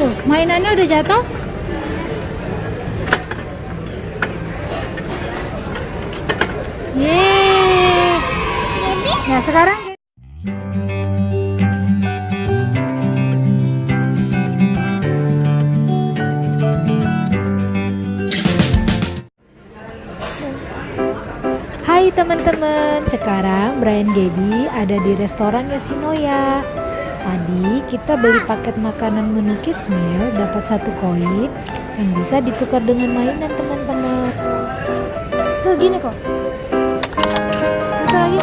Tuh, mainannya udah jatuh. Yeay. Ya sekarang hai teman-teman, sekarang Brian Gaby ada di restoran Yoshinoya. Tadi kita beli paket makanan menu Kids Meal, dapat 1 koin yang bisa ditukar dengan mainan teman-teman. Tuh gini kok. Satu lagi.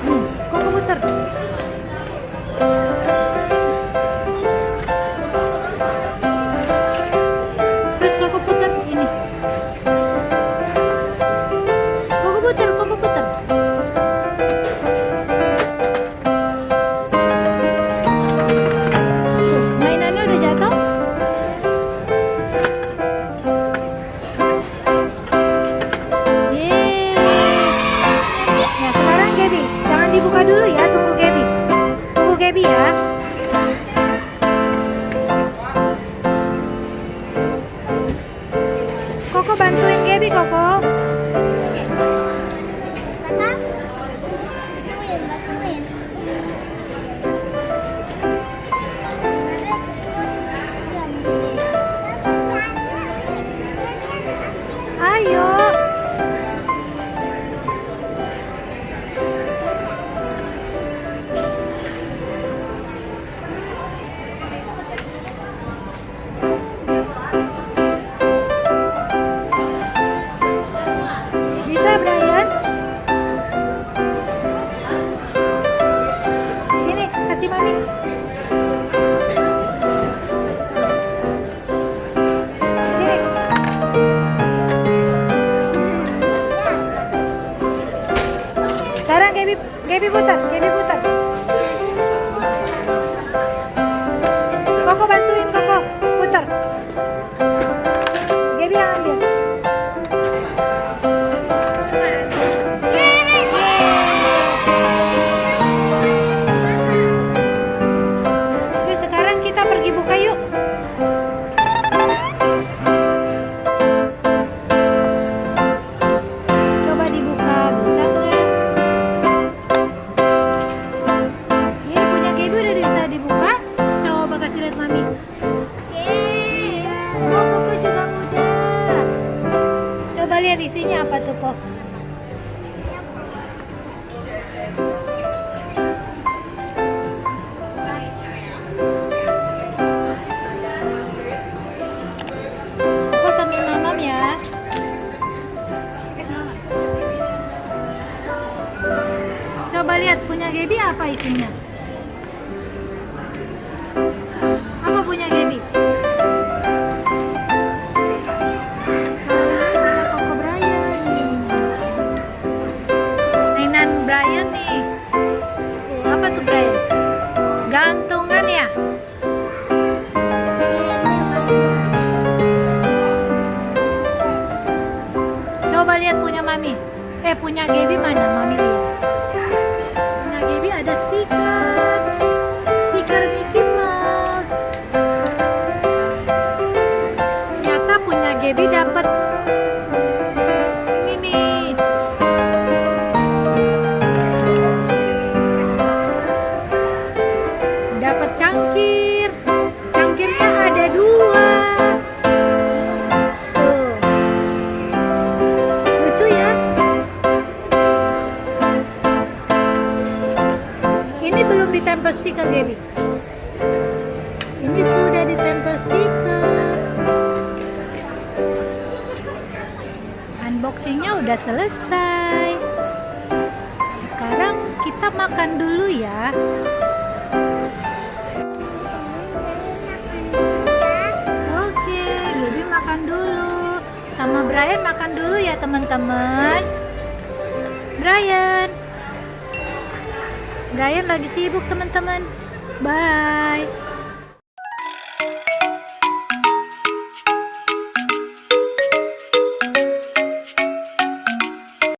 Nih, kok keputar. Terus kok keputar ini. Kok keputar. Mainannya udah jatuh. Yeay. Ya sekarang Gaby, jangan dibuka dulu ya, tunggu Gaby ya. Koko bantuin Gaby, Koko. Ayo. Bisa, Brian? Sini, kasih mami. Sini. Sekarang Gaby putar. Koko bantuin, Koko putar. Gaby yang ambil. Oke, sekarang kita pergi buka yuk. Coba dibuka, bisa nggak? Ini punya Gaby udah bisa dibuka. Coba kasih lihat mami. Oh, Koko juga mudah. Coba lihat isinya apa tuh, Kok. Koko sambil mamam ya. Coba lihat punya Gaby apa isinya. Apa punya Gaby? Punya Koko Brian nih. Mainan Brian nih. Apa tuh Brian? Gantungan ya? Coba lihat punya mami. Punya Gaby mana? Mami lihat. Punya Gaby ada stiker. Stiker Mickey Mouse. Ternyata punya Gaby dapat ini nih. Dapat cangkir. Cangkirnya ada 2. Tuh. Lucu ya? Ini belum ditempel stiker Gaby. Ini sudah ditempel stiker. Unboxingnya udah selesai. Sekarang kita makan dulu ya. Oke, Gaby makan dulu. Sama Brian makan dulu ya teman-teman. Brian lagi sibuk teman-teman. Bye.